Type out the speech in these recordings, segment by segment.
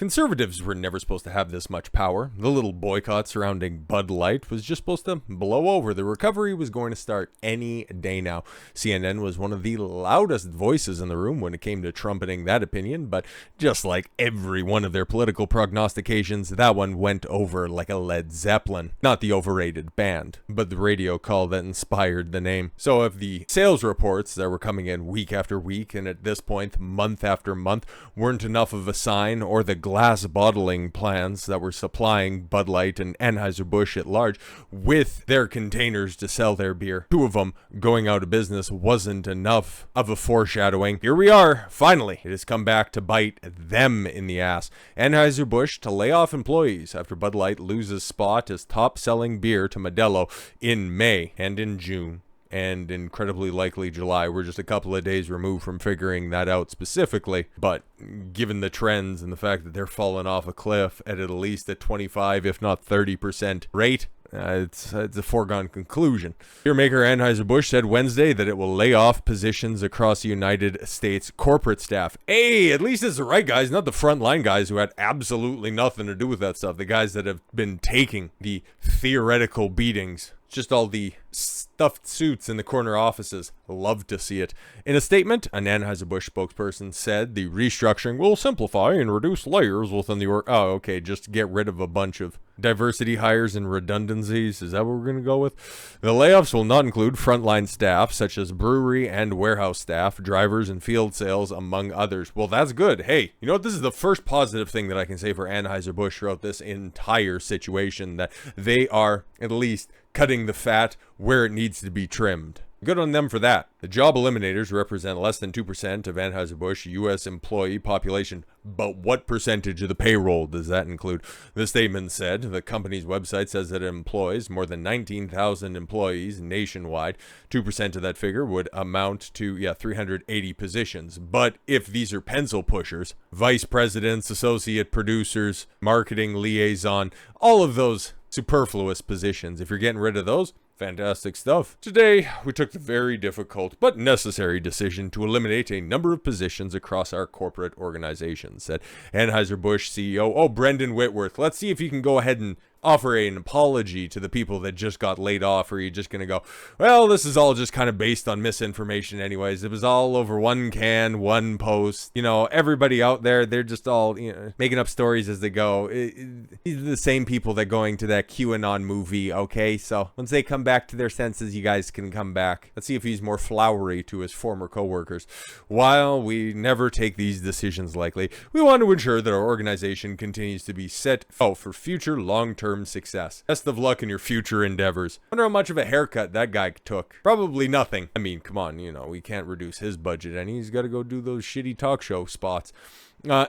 Conservatives were never supposed to have this much power. The little boycott surrounding Bud Light was just supposed to blow over. The recovery was going to start any day now. CNN was one of the loudest voices in the room when it came to trumpeting that opinion, but just like every one of their political prognostications, that one went over like a Led Zeppelin. Not the overrated band, but the radio call that inspired the name. So if the sales reports that were coming in week after week, and at this point month after month, weren't enough of a sign, or the glass bottling plants that were supplying Bud Light and Anheuser Busch at large with their containers to sell their beer, two of them going out of business, wasn't enough of a foreshadowing. Here we are, finally. It has come back to bite them in the ass. Anheuser Busch to lay off employees after Bud Light loses spot as top-selling beer to Modelo in May and in June. And incredibly likely July. We're just a couple of days removed from figuring that out specifically. But given the trends and the fact that they're falling off a cliff at least a 25, if not 30% rate, it's a foregone conclusion. Beer maker Anheuser-Busch said Wednesday that it will lay off positions across the United States corporate staff. Hey, at least it's the right guys, not the frontline guys who had absolutely nothing to do with that stuff. The guys that have been taking the theoretical beatings. Just all the stuffed suits in the corner offices. Love to see it. In a statement, an Anheuser-Busch spokesperson said the restructuring will simplify and reduce layers within the org. Oh, okay, just get rid of a bunch of diversity hires and redundancies. Is that what we're going to go with? The layoffs will not include frontline staff, such as brewery and warehouse staff, drivers, and field sales, among others. Well, that's good. Hey, you know what? This is the first positive thing that I can say for Anheuser-Busch throughout this entire situation, that they are at least cutting the fat where it needs to be trimmed. Good on them for that. The job eliminators represent less than 2% of Anheuser-Busch U.S. employee population. But what percentage of the payroll does that include? The statement said the company's website says that it employs more than 19,000 employees nationwide. 2% of that figure would amount to 380 positions. But if these are pencil pushers, vice presidents, associate producers, marketing liaison, all of those superfluous positions, if you're getting rid of those, fantastic stuff. Today, we took the very difficult but necessary decision to eliminate a number of positions across our corporate organization, said Anheuser-Busch CEO, Brendan Whitworth. Let's see if you can go ahead and offer an apology to the people that just got laid off, or are you just going to go, well, this is all just kind of based on misinformation anyways. It was all over one can, one post. You know, everybody out there, they're just all, making up stories as they go. These are the same people that going to that QAnon movie, okay? So once they come back to their senses, you guys can come back. Let's see if he's more flowery to his former coworkers. While we never take these decisions lightly, we want to ensure that our organization continues to be set for future long-term success. Best of luck in your future endeavors. Wonder how much of a haircut that guy took. Probably nothing. I mean, come on, we can't reduce his budget any. He's got to go do those shitty talk show spots.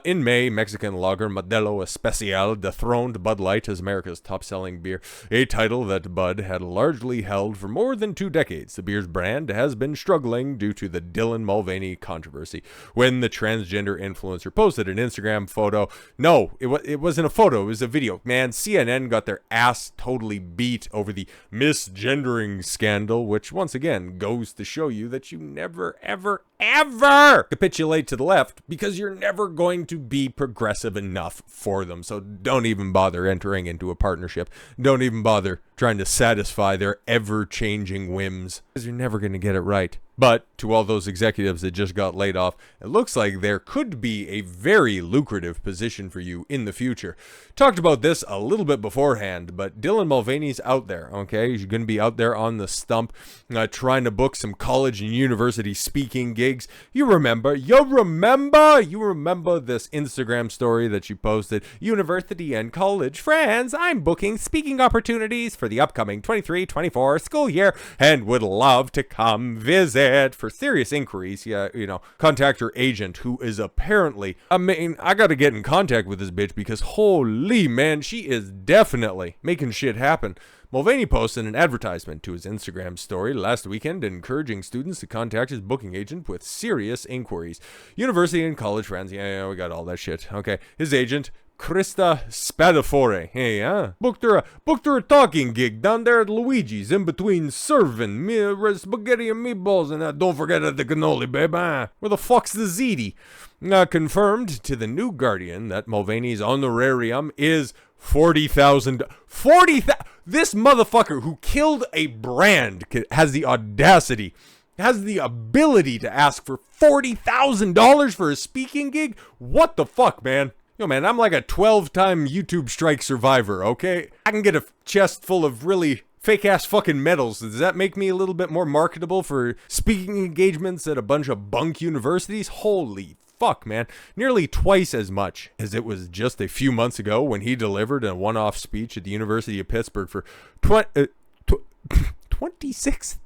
In May, Mexican lager Modelo Especial dethroned Bud Light as America's top-selling beer, a title that Bud had largely held for more than 2 decades. The beer's brand has been struggling due to the Dylan Mulvaney controversy. When the transgender influencer posted an Instagram photo, no, it wasn't a photo, it was a video. Man, CNN got their ass totally beat over the misgendering scandal, which once again goes to show you that you never, ever capitulate to the left, because you're never going to be progressive enough for them. So don't even bother entering into a partnership. Don't even bother trying to satisfy their ever-changing whims, because you're never going to get it right. But to all those executives that just got laid off, it looks like there could be a very lucrative position for you in the future. Talked about this a little bit beforehand, but Dylan Mulvaney's out there, okay? He's going to be out there on the stump, trying to book some college and university speaking gigs. You remember this Instagram story that you posted. University and college friends, I'm booking speaking opportunities for the upcoming 23-24 school year and would love to come visit. For serious inquiries, contact your agent, who is apparently, I gotta get in contact with this bitch, because holy man, she is definitely making shit happen. Mulvaney posted an advertisement to his Instagram story last weekend encouraging students to contact his booking agent with serious inquiries. University and college friends, we got all that shit. Okay, his agent Krista Spadafore. Hey, booked her a talking gig down there at Luigi's in between serving me spaghetti and meatballs and don't forget the cannoli, babe. Where the fuck's the ziti? Confirmed to the New Guardian that Mulvaney's honorarium is $40,000. This motherfucker who killed a brand has the audacity, has the ability to ask for $40,000 for a speaking gig? What the fuck, man? Yo, man, I'm like a 12-time YouTube strike survivor, okay? I can get a chest full of really fake-ass fucking medals. Does that make me a little bit more marketable for speaking engagements at a bunch of bunk universities? Holy fuck, man. Nearly twice as much as it was just a few months ago when he delivered a one-off speech at the University of Pittsburgh for $26,000.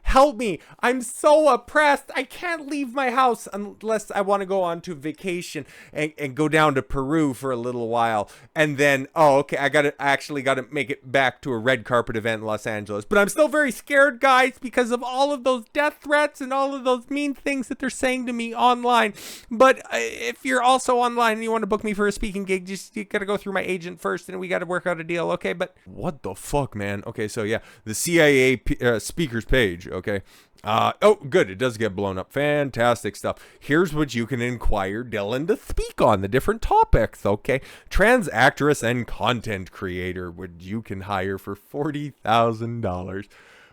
Help me. I'm so oppressed. I can't leave my house unless I want to go on to vacation and go down to Peru for a little while. And then, I actually got to make it back to a red carpet event in Los Angeles. But I'm still very scared, guys, because of all of those death threats and all of those mean things that they're saying to me online. But if you're also online and you want to book me for a speaking gig, you got to go through my agent first and we got to work out a deal, okay? But what the fuck, man? Okay, so yeah, the CIA speakers page, okay? Good, it does get blown up. Fantastic stuff. Here's what you can inquire Dylan to speak on, the different topics, okay? Trans actress and content creator, which you can hire for $40,000.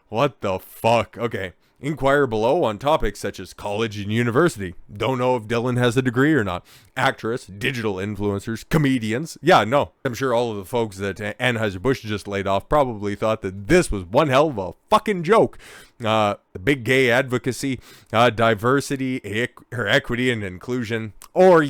What the fuck? Okay. Inquire below on topics such as college and university. Don't know if Dylan has a degree or not. Actress, digital influencers, comedians. Yeah, no. I'm sure all of the folks that Anheuser Busch just laid off probably thought that this was one hell of a fucking joke. The big gay advocacy, diversity, or equity and inclusion, or,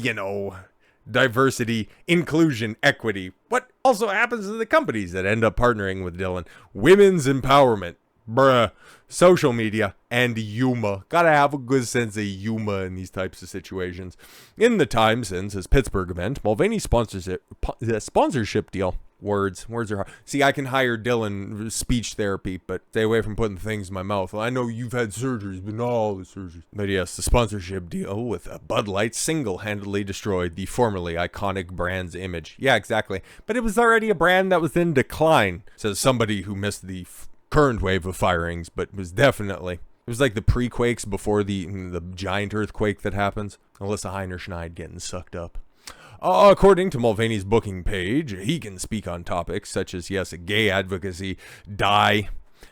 diversity, inclusion, equity. What also happens to the companies that end up partnering with Dylan? Women's empowerment. Bruh, social media, and humor. Gotta have a good sense of humor in these types of situations. In the time since his Pittsburgh event, Mulvaney sponsorship deal. Words are hard. See, I can hire Dylan speech therapy, but stay away from putting things in my mouth. Well, I know you've had surgeries, but not all the surgeries. But yes, the sponsorship deal with Bud Light single-handedly destroyed the formerly iconic brand's image. Yeah, exactly. But it was already a brand that was in decline, says somebody who missed the current wave of firings, but it was like the pre-quakes before the giant earthquake that happens. Alyssa Heinerschneid getting sucked up. According to Mulvaney's booking page, he can speak on topics such as, yes, gay advocacy,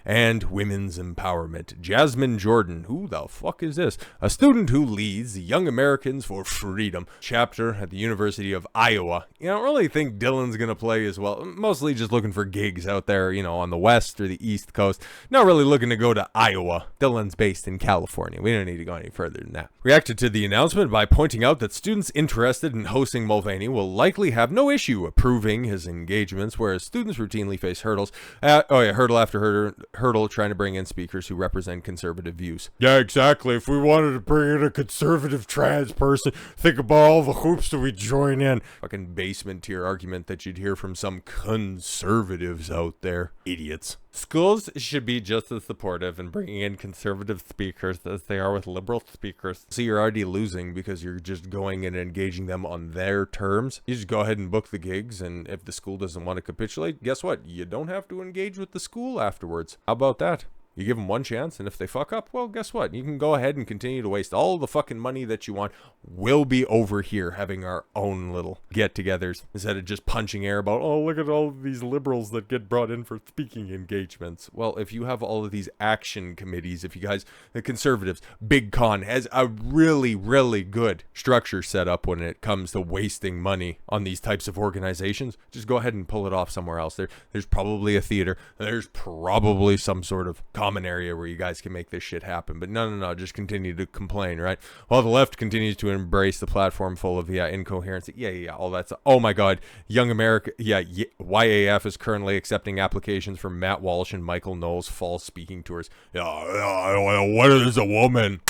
and women's empowerment. Jasmine Jordan, who the fuck is this? A student who leads the Young Americans for Freedom chapter at the University of Iowa. I don't really think Dylan's gonna play as well. Mostly just looking for gigs out there, on the West or the East Coast. Not really looking to go to Iowa. Dylan's based in California. We don't need to go any further than that. Reacted to the announcement by pointing out that students interested in hosting Mulvaney will likely have no issue approving his engagements, whereas students routinely face hurdles. Hurdle after hurdle trying to bring in speakers who represent conservative views. Yeah, exactly. If we wanted to bring in a conservative trans person, think about all the hoops that we join in. Fucking basement tier argument that you'd hear from some conservatives out there. Idiots. Schools should be just as supportive in bringing in conservative speakers as they are with liberal speakers. So you're already losing because you're just going and engaging them on their terms. You just go ahead and book the gigs, and if the school doesn't want to capitulate, guess what? You don't have to engage with the school afterwards. How about that? You give them one chance, and if they fuck up, well, guess what? You can go ahead and continue to waste all the fucking money that you want. We'll be over here having our own little get-togethers instead of just punching air about, oh, look at all of these liberals that get brought in for speaking engagements. Well, if you have all of these action committees, if you guys, the conservatives, Big Con has a really, really good structure set up when it comes to wasting money on these types of organizations, just go ahead and pull it off somewhere else. There's probably a theater. There's probably some sort of common area where you guys can make this shit happen. But no, just continue to complain, right? While the left continues to embrace the platform full of incoherence. All that's, oh my god, Young America, YAF is currently accepting applications for Matt Walsh and Michael Knowles' fall speaking tours. What is a woman?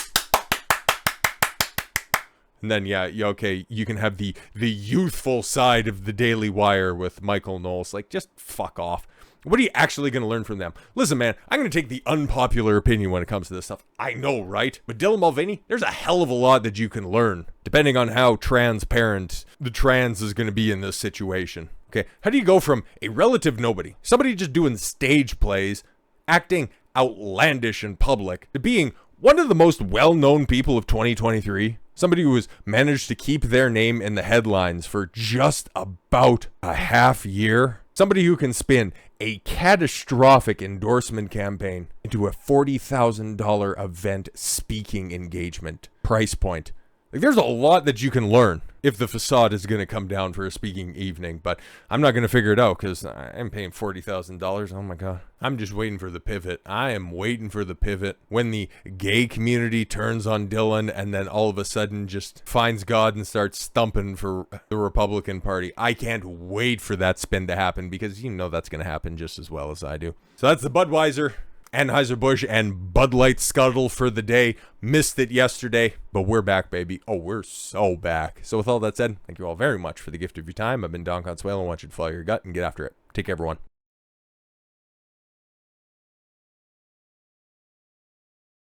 And then, you can have the youthful side of the Daily Wire with Michael Knowles. Like, just fuck off. What are you actually going to learn from them? Listen, man, I'm going to take the unpopular opinion when it comes to this stuff. I know, right? But Dylan Mulvaney, there's a hell of a lot that you can learn, depending on how transparent the trans is going to be in this situation. Okay, how do you go from a relative nobody, somebody just doing stage plays, acting outlandish in public, to being one of the most well-known people of 2023? Somebody who has managed to keep their name in the headlines for just about a half year. Somebody who can spin a catastrophic endorsement campaign into a $40,000 event speaking engagement price point. Like, there's a lot that you can learn if the facade is going to come down for a speaking evening, but I'm not going to figure it out because I'm paying $40,000. Oh my God. I'm just waiting for the pivot. I am waiting for the pivot when the gay community turns on Dylan and then all of a sudden just finds God and starts stumping for the Republican Party. I can't wait for that spin to happen because you know that's going to happen just as well as I do. So that's the Budweiser, Anheuser Busch, and Bud Light scuttle for the day. Missed it yesterday, but we're back, baby. Oh, we're so back. So with all that said, thank you all very much for the gift of your time. I've been Don Consuelo. I want you to follow your gut and get after it. Take care, everyone.